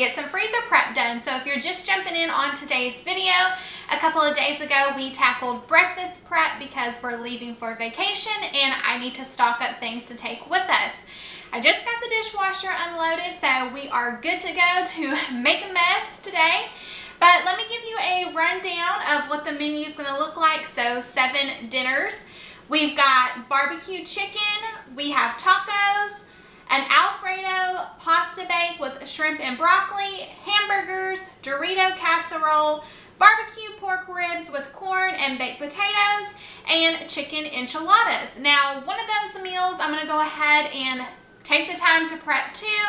get some freezer prep done. So if you're just jumping in on today's video, a couple of days ago we tackled breakfast prep because we're leaving for vacation and I need to stock up things to take with us. I just got the dishwasher unloaded, so we are good to go to make a mess today. But let me give you a rundown of what the menu is going to look like. So 7 dinners. We've got barbecue chicken, we have tacos, an Alfredo pasta bake with shrimp and broccoli, hamburgers, Dorito casserole, barbecue pork ribs with corn and baked potatoes, and chicken enchiladas. Now, one of those meals I'm going to go ahead and take the time to prep too.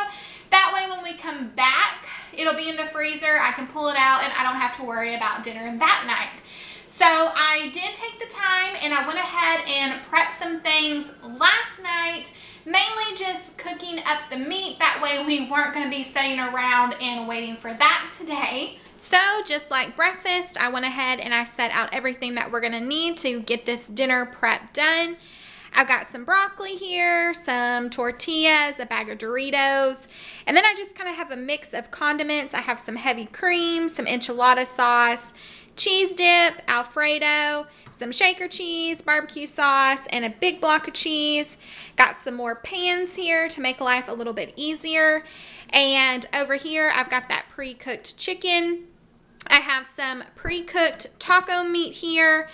That way when we come back, it'll be in the freezer. I can pull it out and I don't have to worry about dinner that night. So I did take the time and I went ahead and prepped some things last night, mainly just cooking up the meat. That way we weren't going to be sitting around and waiting for that today. So just like breakfast, I went ahead and I set out everything that we're going to need to get this dinner prep done. I've got some broccoli here, some tortillas, a bag of Doritos, and then I just kind of have a mix of condiments. I have some heavy cream, some enchilada sauce, cheese dip, Alfredo, some shaker cheese, barbecue sauce, and a big block of cheese. Got some more pans here to make life a little bit easier. And over here, I've got that pre-cooked chicken. I have some pre-cooked taco meat here.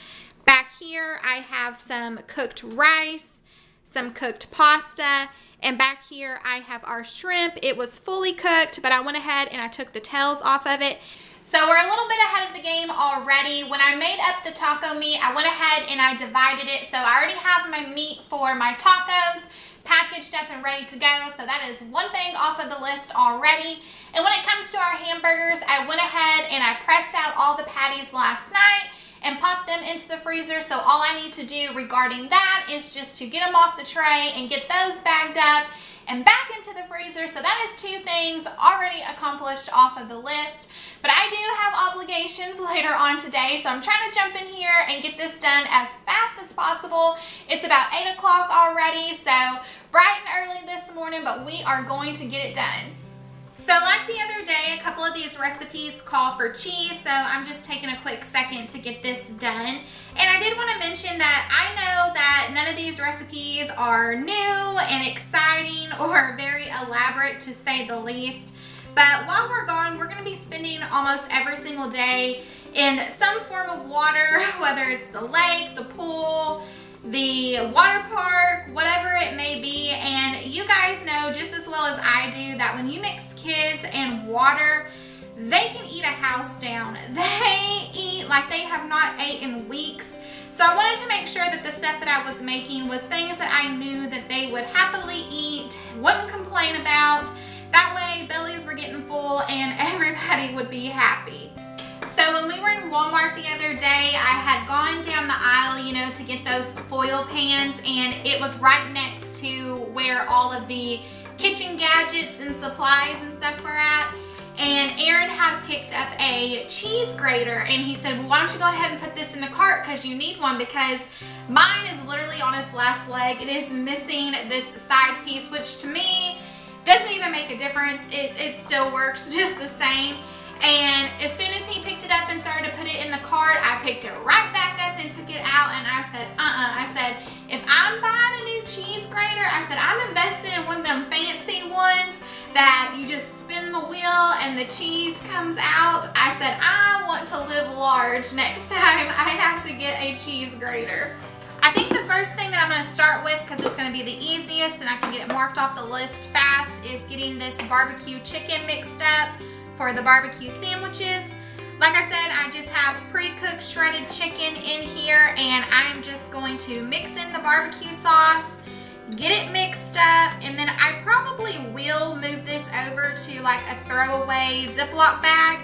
Back here, I have some cooked rice, some cooked pasta, and back here, I have our shrimp. It was fully cooked, but I went ahead and I took the tails off of it. So we're a little bit ahead of the game already. When I made up the taco meat, I went ahead and I divided it. So I already have my meat for my tacos packaged up and ready to go. So that is one thing off of the list already. And when it comes to our hamburgers, I went ahead and I pressed out all the patties last night and popped them into the freezer. So all I need to do regarding that is just to get them off the tray and get those bagged up and back into the freezer. So that is 2 things already accomplished off of the list. But I do have obligations later on today, so I'm trying to jump in here and get this done as fast as possible. It's about 8 o'clock already, so bright and early this morning, but we are going to get it done. So like the other day, a couple of these recipes call for cheese, so I'm just taking a quick second to get this done. And I did want to mention that I know that none of these recipes are new and exciting or very elaborate, to say the least. But while we're gone, we're going to be spending almost every single day in some form of water, whether it's the lake, the pool, the water park, whatever it may be. And you guys know just as well as I do that when you mix kids and water, they can eat a house down. They eat like they have not ate in weeks. So I wanted to make sure that the stuff that I was making was things that I knew that they would happily eat, wouldn't complain about. That way bellies were getting full and everybody would be happy. So when we were in Walmart the other day, I had gone down the aisle, you know, to get those foil pans, and it was right next to where all of the kitchen gadgets and supplies and stuff were at. And Aaron had picked up a cheese grater and he said, well, why don't you go ahead and put this in the cart because you need one, because mine is literally on its last leg. It is missing this side piece, which to me doesn't even make a difference. It still works just the same. And as soon as he picked it up and started to put it in the cart, I picked it right back up and took it out, and I said, I said, if I'm buying a new cheese grater, I said, I'm invested in one of them fancy ones that you just spin the wheel and the cheese comes out. I said, I want to live large next time I have to get a cheese grater. I think the first thing that I'm going to start with, because it's going to be the easiest and I can get it marked off the list fast, is getting this barbecue chicken mixed up for the barbecue sandwiches. Like I said, I just have pre-cooked shredded chicken in here, and I'm just going to mix in the barbecue sauce, get it mixed up, and then I probably will move this over to like a throwaway Ziploc bag.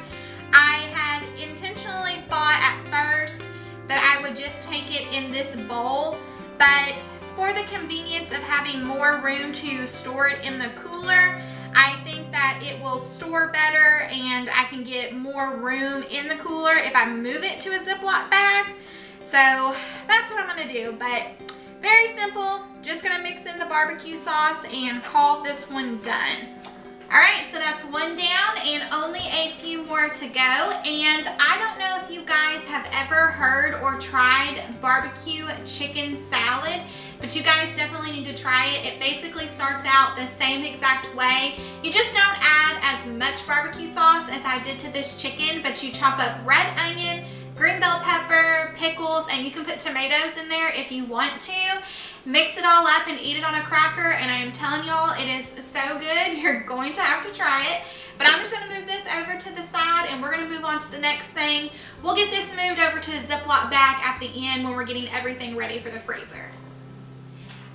I had intentionally thought at first that I would just take it in this bowl, but for the convenience of having more room to store it in the cooler, I think that it will store better and I can get more room in the cooler if I move it to a Ziploc bag. So that's what I'm going to do, but very simple. Just going to mix in the barbecue sauce and call this one done. Alright, so that's one down, and hour to go, and I don't know if you guys have ever heard or tried barbecue chicken salad, but you guys definitely need to try it. It basically starts out the same exact way. You just don't add as much barbecue sauce as I did to this chicken, but you chop up red onion, green bell pepper, pickles, and you can put tomatoes in there if you want to. Mix it all up and eat it on a cracker, and I am telling y'all, it is so good. You're going to have to try it. But I'm just going to move this over to the side, and we're going to move on to the next thing. We'll get this moved over to the Ziploc bag at the end when we're getting everything ready for the freezer.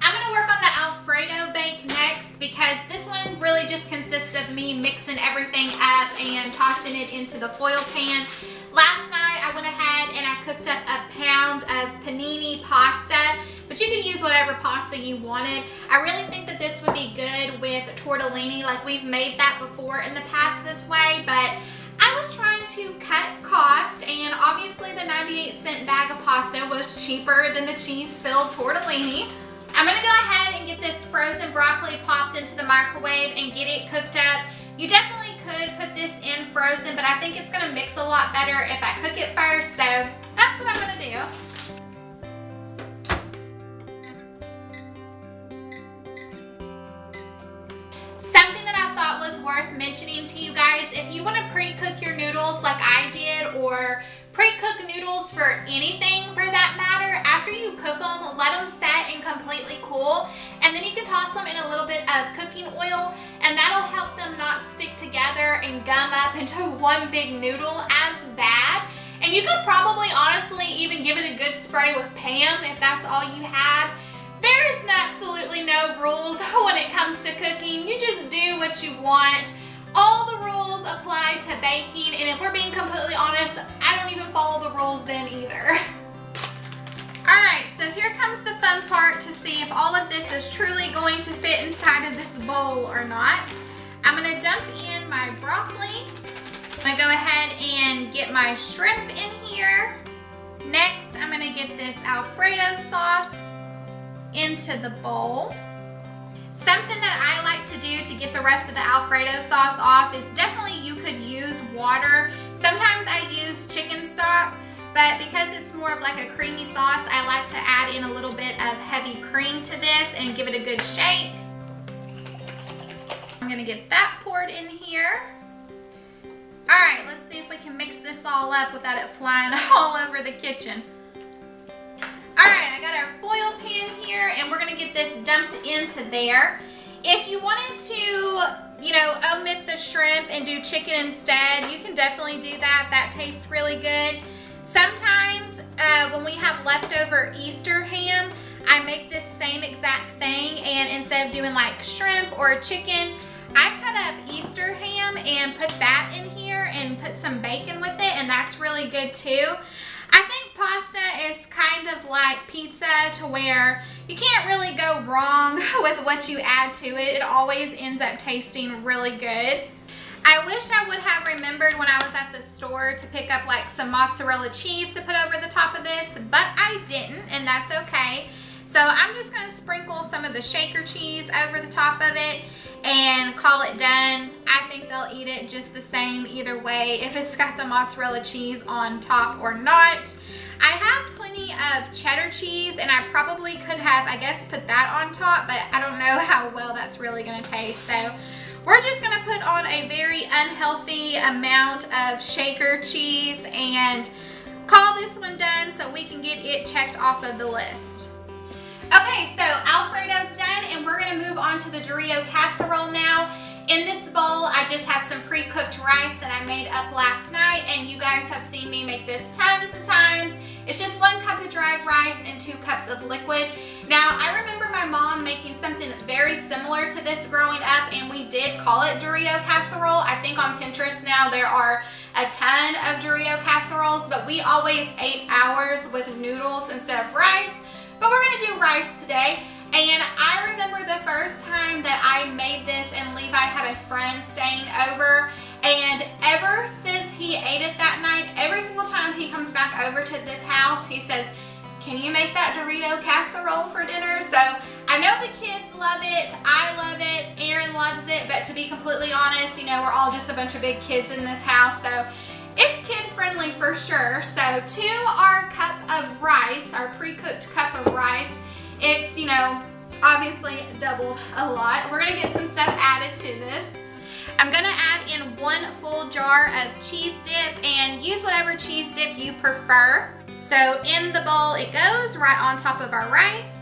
I'm going to work on the Alfredo bake next, because this one really just consists of me mixing everything up and tossing it into the foil pan. Last night I went ahead and I cooked up a pound of panini pasta, but you can use whatever pasta you wanted. I really think that this would be good with tortellini. Like, we've made that before in the past this way, but I was trying to cut cost, and obviously the 98-cent bag of pasta was cheaper than the cheese-filled tortellini. I'm going to go ahead and get this frozen broccoli popped into the microwave and get it cooked up. You definitely could put this in frozen, but I think it's going to mix a lot better if I cook it first, so that's what I'm going to do. Something that I thought was worth mentioning to you guys, if you want to pre-cook your noodles like I did, or pre-cook noodles for anything for that matter, after you cook them, let them set and completely cool, and then you can toss them in a little bit of cooking oil, and that'll help them not stick together and gum up into one big noodle as bad. And you could probably honestly even give it a good spray with Pam if that's all you had. There is absolutely no rules when it comes to cooking. You just do what you want. All the rules apply to baking, and if we're being completely honest, I don't even follow the rules then either. Alright, so here comes the fun part to see if all of this is truly going to fit inside of this bowl or not. I'm going to dump in my broccoli. I'm going to go ahead and get my shrimp in here. Next, I'm going to get this Alfredo sauce into the bowl. Something that I like to do to get the rest of the Alfredo sauce off is definitely you could use water. Sometimes I use chicken stock, but because it's more of like a creamy sauce, I like to add in a little bit of heavy cream to this and give it a good shake. I'm gonna get that poured in here. All right, let's see if we can mix this all up without it flying all over the kitchen. Alright, I got our foil pan here, and we're going to get this dumped into there. If you wanted to, omit the shrimp and do chicken instead, you can definitely do that. That tastes really good. Sometimes when we have leftover Easter ham, I make this same exact thing, and instead of doing like shrimp or chicken, I cut up Easter ham and put that in here and put some bacon with it, and that's really good too. I think pasta is kind of like pizza, to where you can't really go wrong with what you add to it. It always ends up tasting really good. I wish I would have remembered when I was at the store to pick up like some mozzarella cheese to put over the top of this, but I didn't, and that's okay. So I'm just going to sprinkle some of the shaker cheese over the top of it and call it done. I think they'll eat it just the same either way, if it's got the mozzarella cheese on top or not. I have plenty of cheddar cheese, and I probably could have, I guess, put that on top, but I don't know how well that's really going to taste. So we're just going to put on a very unhealthy amount of shaker cheese and call this one done so we can get it checked off of the list. Okay, so Alfredo's done, and we're going to move on to the Dorito casserole now. In this bowl, I just have some pre-cooked rice that I made up last night, and you guys have seen me make this tons of times. It's just 1 cup of dried rice and 2 cups of liquid. Now, I remember my mom making something very similar to this growing up, and we did call it Dorito casserole. I think on Pinterest now there are a ton of Dorito casseroles, but we always ate ours with noodles instead of rice. But we're going to do rice today, and I remember the first time that I made this and Levi had a friend staying over, and ever since he ate it that night, every single time he comes back over to this house, he says, "Can you make that Dorito casserole for dinner?" So I know the kids love it, I love it, Aaron loves it, but to be completely honest, you know, we're all just a bunch of big kids in this house, so it's kid friendly for sure. So to our cup of rice, our pre-cooked cup of rice, it's, you know, obviously doubled a lot. We're gonna get some stuff added to this. I'm gonna add in 1 full jar of cheese dip, and use whatever cheese dip you prefer. So in the bowl it goes, right on top of our rice.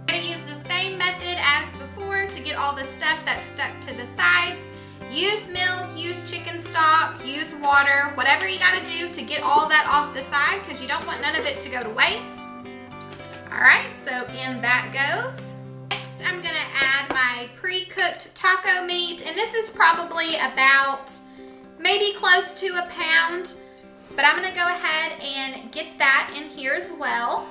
I'm gonna use the same method as before to get all the stuff that's stuck to the sides. Use milk, use chicken stock, use water, whatever you gotta do to get all that off the side, because you don't want none of it to go to waste. Alright, so in that goes. Next I'm gonna add my pre-cooked taco meat, and this is probably about maybe close to a pound, but I'm gonna go ahead and get that in here as well.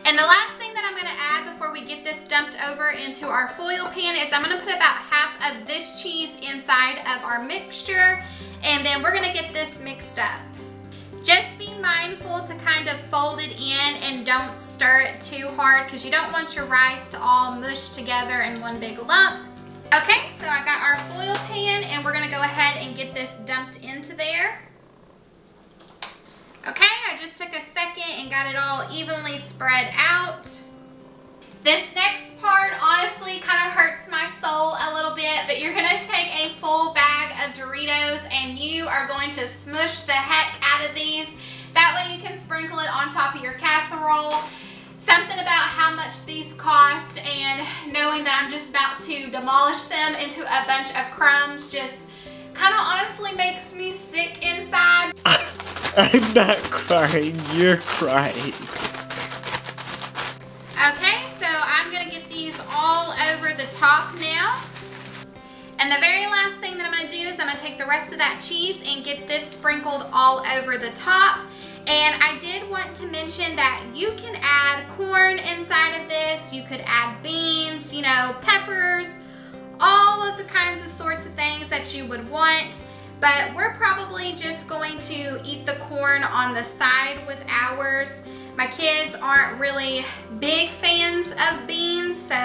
And the last thing that I'm going to add before we get this dumped over into our foil pan is I'm going to put about half of this cheese inside of our mixture, and then we're going to get this mixed up. Just be mindful to kind of fold it in and don't stir it too hard, because you don't want your rice to all mush together in one big lump. Okay, so I got our foil pan, and we're going to go ahead and get this dumped into there. Okay, I just took a second and got it all evenly spread out. This next part honestly kind of hurts my soul a little bit, but you're going to take a full bag of Doritos and you are going to smush the heck out of these. That way you can sprinkle it on top of your casserole. Something about how much these cost, and knowing that I'm just about to demolish them into a bunch of crumbs just kind of honestly makes me sick inside. I'm not crying, you're crying. Okay, so I'm gonna get these all over the top now. And the very last thing that I'm gonna do is I'm gonna take the rest of that cheese and get this sprinkled all over the top. And I did want to mention that you can add corn inside of this, you could add beans, you know, peppers, all of the kinds of sorts of things that you would want. But we're probably just going to eat the corn on the side with ours. My kids aren't really big fans of beans, so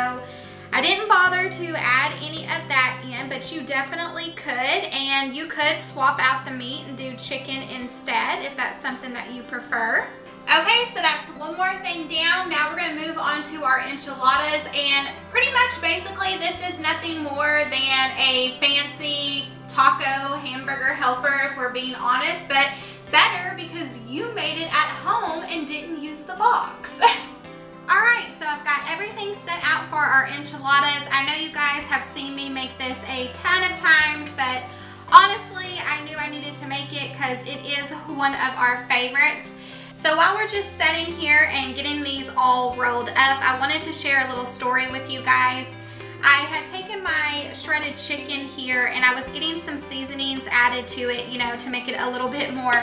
I didn't bother to add any of that in, but you definitely could, and you could swap out the meat and do chicken instead if that's something that you prefer. Okay, so that's one more thing down. Now we're going to move on to our enchiladas, and pretty much basically this is nothing more than a fancy taco hamburger helper, if we're being honest, but better because you made it at home and didn't use the box. Alright, so I've got everything set out for our enchiladas. I know you guys have seen me make this a ton of times, but honestly I knew I needed to make it because it is one of our favorites. So while we're just sitting here and getting these all rolled up, I wanted to share a little story with you guys. I had taken my shredded chicken here and I was getting some seasonings added to it, you know, to make it a little bit more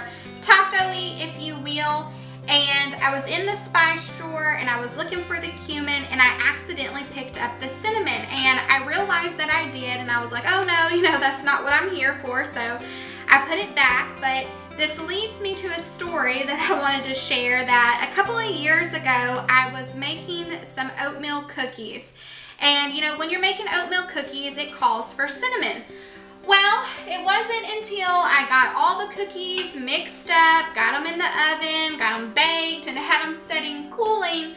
taco-y, if you will. And I was in the spice drawer and I was looking for the cumin and I accidentally picked up the cinnamon, and I realized that I did, and I was like, oh no, you know, that's not what I'm here for, so I put it back. But this leads me to a story that I wanted to share, that a couple of years ago I was making some oatmeal cookies. And you know, when you're making oatmeal cookies, it calls for cinnamon. Well, it wasn't until I got all the cookies mixed up, got them in the oven, got them baked, and had them sitting cooling,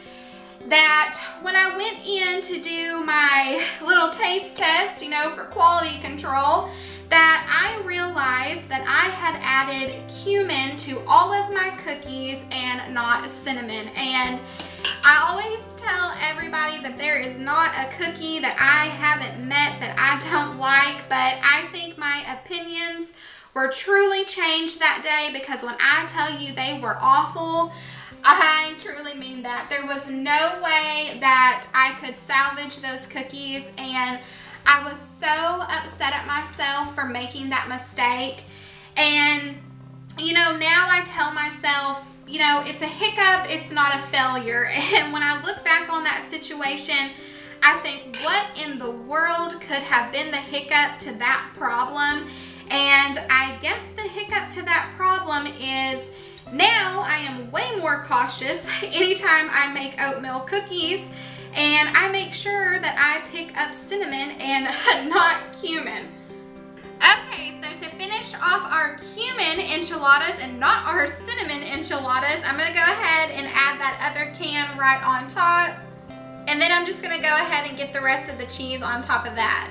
that when I went in to do my little taste test, you know, for quality control, that I realized that I had added cumin to all of my cookies and not cinnamon. And I always tell everybody that there is not a cookie that I haven't met that I don't like, but I think my opinions were truly changed that day, because when I tell you they were awful, I truly mean that. There was no way that I could salvage those cookies, and I was so upset at myself for making that mistake. And you know, now I tell myself, you know, it's a hiccup, it's not a failure. And when I look back on that situation, I think, what in the world could have been the hiccup to that problem? And I guess the hiccup to that problem is now I am way more cautious anytime I make oatmeal cookies. and I make sure that I pick up cinnamon and not cumin. Okay, so to finish off our cumin enchiladas and not our cinnamon enchiladas, I'm gonna go ahead and add that other can right on top. And then I'm just gonna go ahead and get the rest of the cheese on top of that.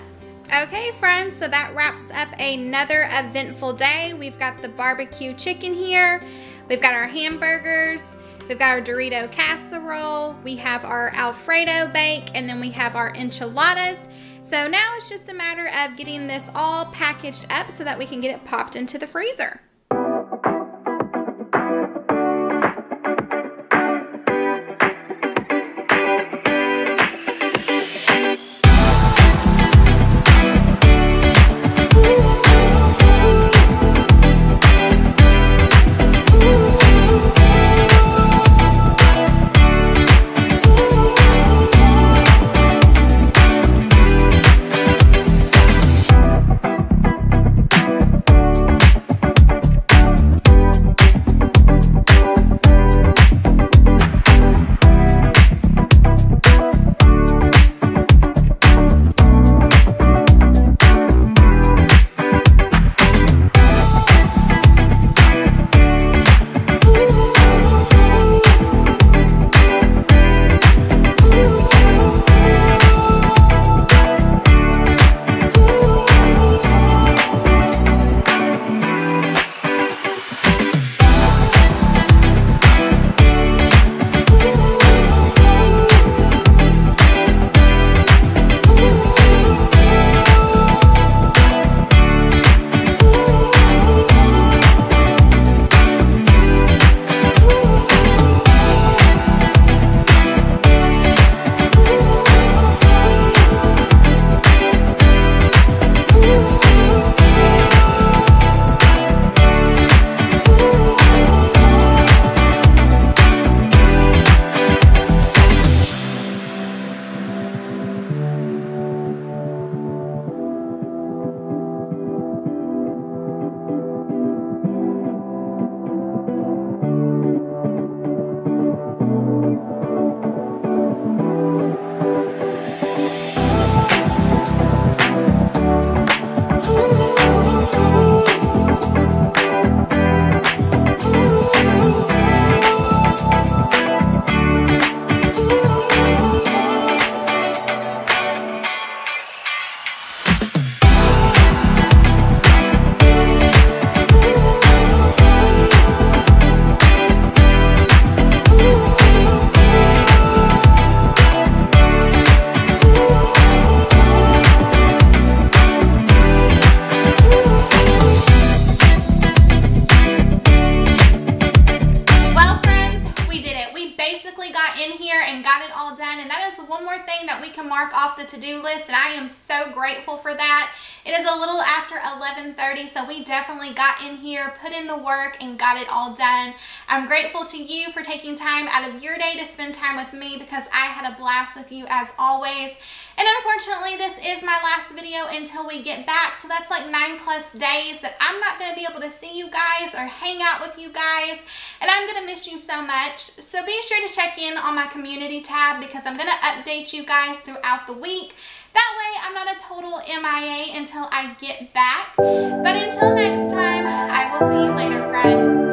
Okay friends, so that wraps up another eventful day. We've got the barbecue chicken here, we've got our hamburgers, we've got our Dorito casserole, we have our Alfredo bake, and then we have our enchiladas. So now it's just a matter of getting this all packaged up so that we can get it popped into the freezer. Mark off the to-do list, and I am so grateful for that. It is a little after 11:30, so we definitely got in here, put in the work, and got it all done. I'm grateful to you for taking time out of your day to spend time with me, because I had a blast with you as always. And unfortunately, this is my last video until we get back, so that's like 9+ days that I'm not going to be able to see you guys or hang out with you guys, and I'm going to miss you so much. So be sure to check in on my community tab, because I'm going to update you guys throughout the week. That way I'm not a total MIA until I get back. But until next time, I will see you later, friend.